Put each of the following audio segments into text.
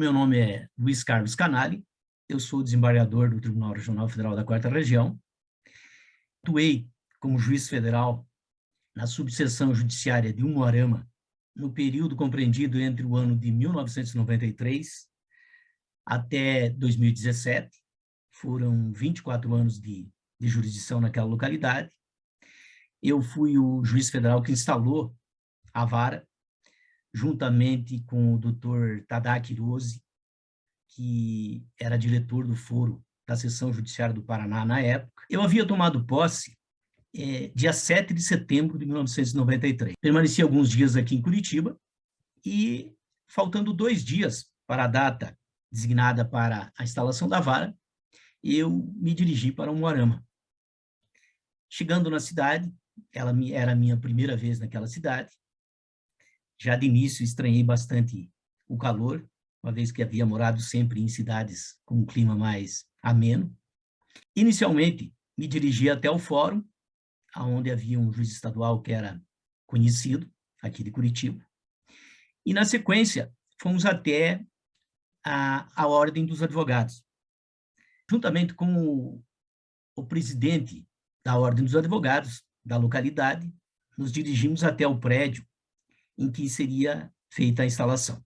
Meu nome é Luiz Carlos Canali, eu sou desembargador do Tribunal Regional Federal da 4ª Região. Atuei como juiz federal na subseção judiciária de Umuarama no período compreendido entre o ano de 1993 até 2017. Foram 24 anos de jurisdição naquela localidade. Eu fui o juiz federal que instalou a vara, juntamente com o Dr. Tadaaki Hirose, que era diretor do foro da Seção Judiciária do Paraná na época. Eu havia tomado posse dia 7 de setembro de 1993. Permaneci alguns dias aqui em Curitiba e, faltando 2 dias para a data designada para a instalação da vara, eu me dirigi para Umuarama. Chegando na cidade, era a minha primeira vez naquela cidade. Já de início estranhei bastante o calor, uma vez que havia morado sempre em cidades com um clima mais ameno. Inicialmente, me dirigi até o fórum, onde havia um juiz estadual que era conhecido, aqui de Curitiba. E, na sequência, fomos até a Ordem dos Advogados. Juntamente com o presidente da Ordem dos Advogados, da localidade, nos dirigimos até o prédio em que seria feita a instalação.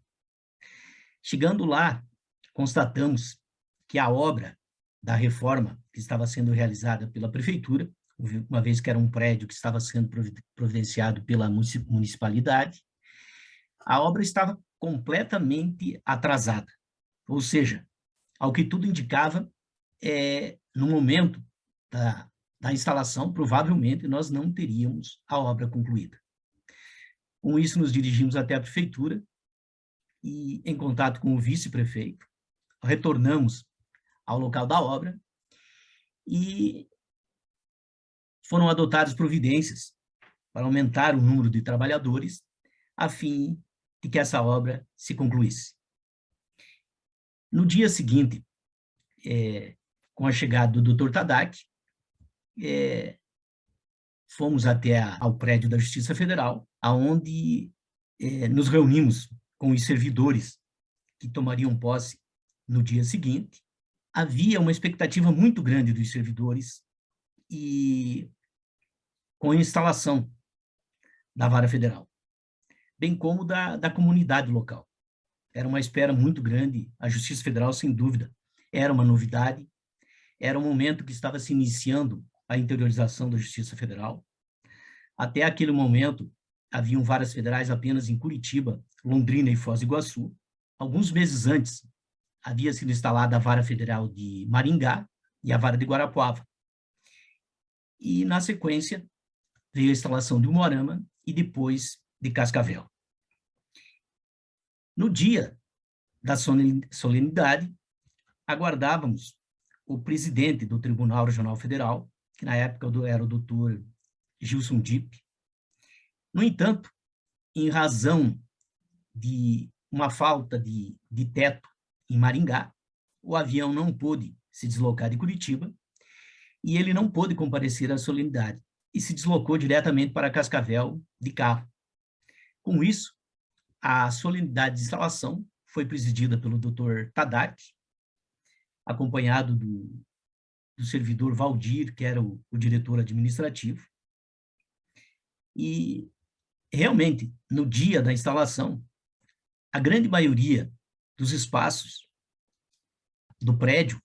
Chegando lá, constatamos que a obra da reforma que estava sendo realizada pela prefeitura, uma vez que era um prédio que estava sendo providenciado pela municipalidade, a obra estava completamente atrasada. Ou seja, ao que tudo indicava, no momento da instalação, provavelmente nós não teríamos a obra concluída. Com isso, nos dirigimos até a prefeitura e, em contato com o vice-prefeito, retornamos ao local da obra e foram adotadas providências para aumentar o número de trabalhadores a fim de que essa obra se concluísse. No dia seguinte, com a chegada do Dr. Tadaaki, fomos até ao prédio da Justiça Federal, onde nos reunimos com os servidores que tomariam posse no dia seguinte. Havia uma expectativa muito grande dos servidores e com a instalação da vara federal, bem como da comunidade local. Era uma espera muito grande. A Justiça Federal, sem dúvida, era uma novidade. Era um momento que estava se iniciando a interiorização da Justiça Federal. Até aquele momento, haviam varas federais apenas em Curitiba, Londrina e Foz do Iguaçu. Alguns meses antes, havia sido instalada a vara federal de Maringá e a vara de Guarapuava. E, na sequência, veio a instalação de Umuarama e depois de Cascavel. No dia da solenidade, aguardávamos o presidente do Tribunal Regional Federal, que na época era o doutor Gilson Dipp. No entanto, em razão de uma falta de teto em Maringá, o avião não pôde se deslocar de Curitiba e ele não pôde comparecer à solenidade e se deslocou diretamente para Cascavel de carro. Com isso, a solenidade de instalação foi presidida pelo Dr. Tadaaki, acompanhado do servidor Valdir, que era o diretor administrativo. E, realmente, no dia da instalação, a grande maioria dos espaços do prédio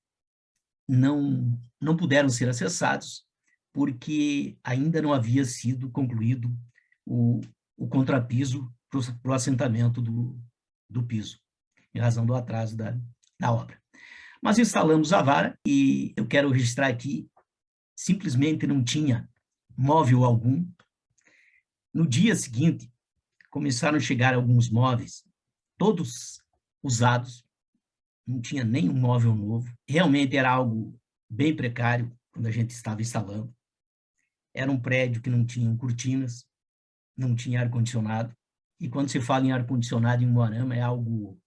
não puderam ser acessados porque ainda não havia sido concluído o contrapiso para o assentamento do piso, em razão do atraso da obra. Mas instalamos a vara e eu quero registrar aqui, simplesmente não tinha móvel algum. No dia seguinte, começaram a chegar alguns móveis, todos usados, não tinha nenhum móvel novo. Realmente era algo bem precário quando a gente estava instalando. Era um prédio que não tinha cortinas, não tinha ar-condicionado. E quando se fala em ar-condicionado em Umuarama, é algo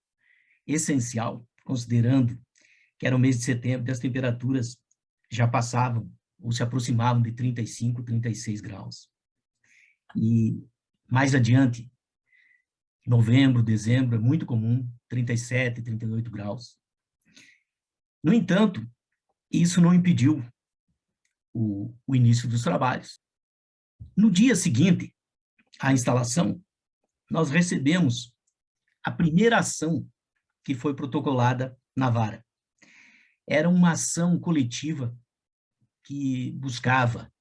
essencial, considerando que era o mês de setembro e as temperaturas já passavam ou se aproximavam de 35, 36 graus. E mais adiante, Novembro, dezembro, é muito comum, 37, 38 graus. No entanto, isso não impediu o início dos trabalhos. No dia seguinte à instalação, nós recebemos a primeira ação que foi protocolada na vara. Era uma ação coletiva que buscava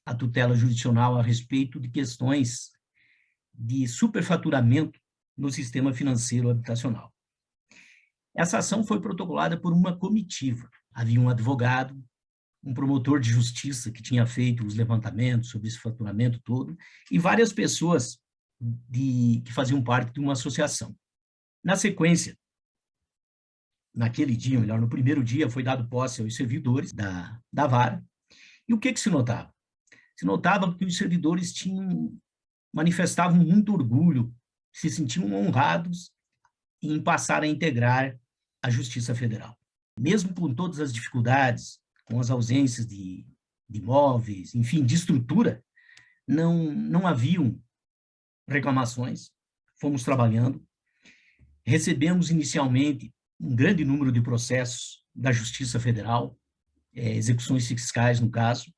a tutela jurisdicional a respeito de questões de superfaturamento no sistema financeiro habitacional. Essa ação foi protocolada por uma comitiva. Havia um advogado, um promotor de justiça que tinha feito os levantamentos sobre esse faturamento todo, e várias pessoas que faziam parte de uma associação. Na sequência, naquele dia, melhor, no primeiro dia, foi dado posse aos servidores da vara, e o que se notava? Se notava que os servidores manifestavam muito orgulho, se sentiam honrados em passar a integrar a Justiça Federal. Mesmo com todas as dificuldades, com as ausências de imóveis, enfim, de estrutura, não haviam reclamações, fomos trabalhando, recebemos inicialmente um grande número de processos da Justiça Federal, execuções fiscais no caso.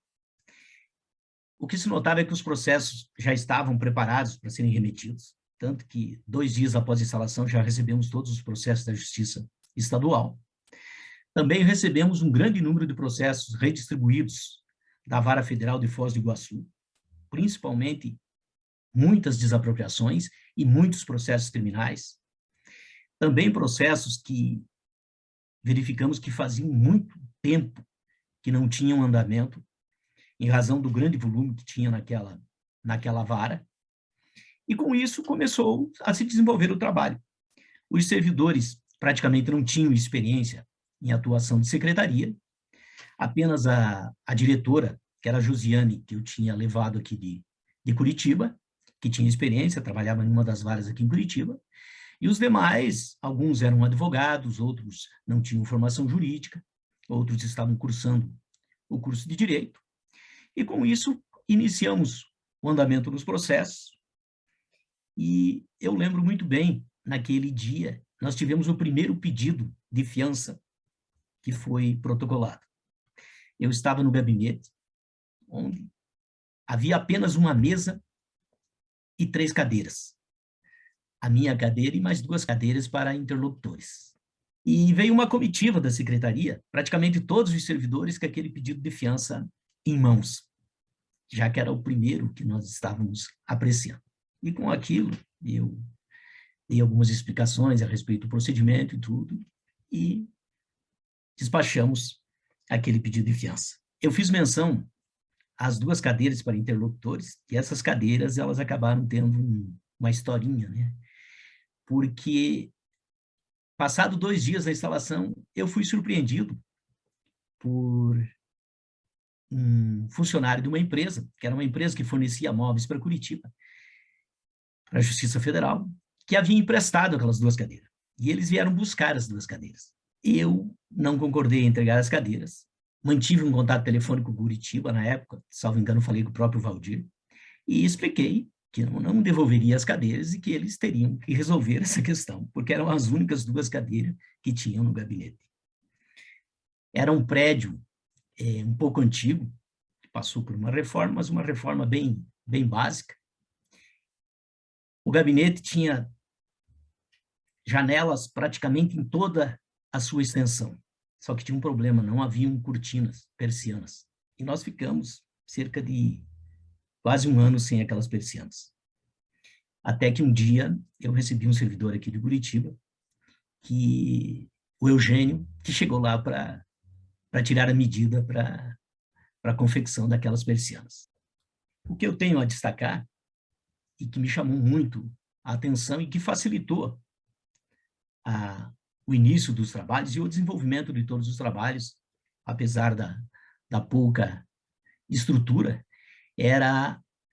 O que se notava é que os processos já estavam preparados para serem remetidos, tanto que 2 dias após a instalação já recebemos todos os processos da Justiça Estadual. Também recebemos um grande número de processos redistribuídos da Vara Federal de Foz do Iguaçu, principalmente muitas desapropriações e muitos processos criminais. Também processos que verificamos que faziam muito tempo que não tinham andamento, em razão do grande volume que tinha naquela vara. E com isso começou a se desenvolver o trabalho. Os servidores praticamente não tinham experiência em atuação de secretaria, apenas a diretora, que era a Josiane, que eu tinha levado aqui de Curitiba, que tinha experiência, trabalhava em uma das varas aqui em Curitiba, e os demais, alguns eram advogados, outros não tinham formação jurídica, outros estavam cursando o curso de Direito, e com isso iniciamos o andamento dos processos, e eu lembro muito bem, naquele dia, nós tivemos o primeiro pedido de fiança que foi protocolado. Eu estava no gabinete, onde havia apenas uma mesa e 3 cadeiras. A minha cadeira e mais 2 cadeiras para interlocutores. E veio uma comitiva da secretaria, praticamente todos os servidores com aquele pedido de fiança em mãos, já que era o primeiro que nós estávamos apreciando. E com aquilo, eu dei algumas explicações a respeito do procedimento e tudo, e despachamos aquele pedido de fiança. Eu fiz menção às 2 cadeiras para interlocutores, e essas cadeiras, elas acabaram tendo uma historinha, né? Porque, passado 2 dias da instalação, eu fui surpreendido por um funcionário de uma empresa, que era uma empresa que fornecia móveis para Curitiba, para a Justiça Federal, que havia emprestado aquelas 2 cadeiras. E eles vieram buscar as 2 cadeiras. Eu não concordei em entregar as cadeiras, mantive um contato telefônico com Curitiba na época, salvo engano, falei com o próprio Valdir, e expliquei que eu não devolveria as cadeiras e que eles teriam que resolver essa questão, porque eram as únicas 2 cadeiras que tinham no gabinete. Era um prédio um pouco antigo, que passou por uma reforma, mas uma reforma bem básica. O gabinete tinha janelas praticamente em toda a sua extensão, só que tinha um problema, não haviam cortinas, persianas. E nós ficamos cerca de quase 1 ano sem aquelas persianas. Até que um dia eu recebi um servidor aqui de Curitiba, o Eugênio, que chegou lá para tirar a medida para a confecção daquelas persianas. O que eu tenho a destacar, e que me chamou muito a atenção e que facilitou o início dos trabalhos e o desenvolvimento de todos os trabalhos, apesar da pouca estrutura,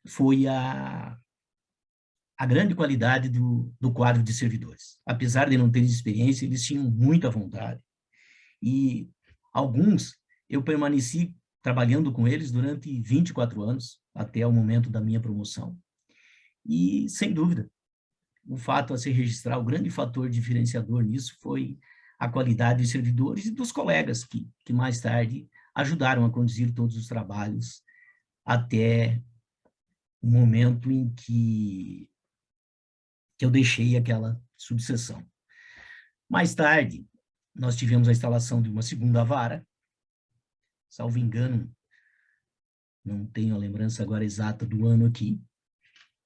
foi a grande qualidade do quadro de servidores. Apesar de não terem experiência, eles tinham muita vontade. E alguns, eu permaneci trabalhando com eles durante 24 anos, até o momento da minha promoção. E, sem dúvida, o fato a se registrar, o grande fator diferenciador nisso foi a qualidade dos servidores e dos colegas que mais tarde ajudaram a conduzir todos os trabalhos até o momento em que eu deixei aquela subseção. Mais tarde, nós tivemos a instalação de uma segunda vara, salvo engano, não tenho a lembrança agora exata do ano aqui,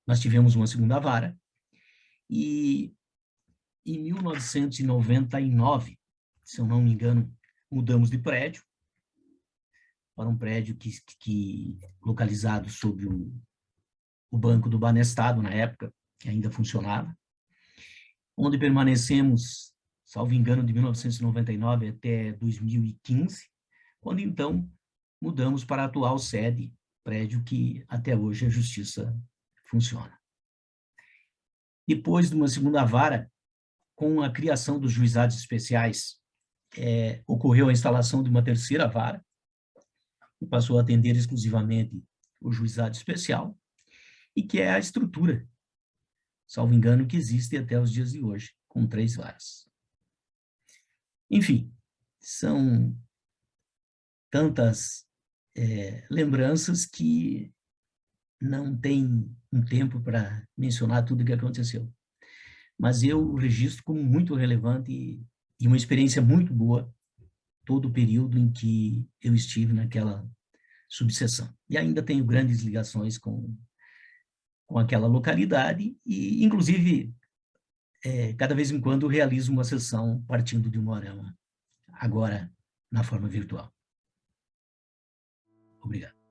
nós tivemos uma segunda vara, e em 1999, se eu não me engano, mudamos de prédio para um prédio que localizado sob o Banco do Banestado, na época, que ainda funcionava, onde permanecemos, salvo engano, de 1999 até 2015, quando então mudamos para a atual sede, prédio que até hoje a Justiça funciona. Depois de uma segunda vara, com a criação dos juizados especiais, ocorreu a instalação de uma terceira vara, que passou a atender exclusivamente o juizado especial, e que é a estrutura, salvo engano, que existe até os dias de hoje, com 3 varas. Enfim, são tantas lembranças que não tem um tempo para mencionar tudo o que aconteceu. Mas eu registro como muito relevante e uma experiência muito boa todo o período em que eu estive naquela subseção. E ainda tenho grandes ligações com aquela localidade e, inclusive, cada vez em quando realizo uma sessão partindo de Umuarama, agora na forma virtual. Obrigado.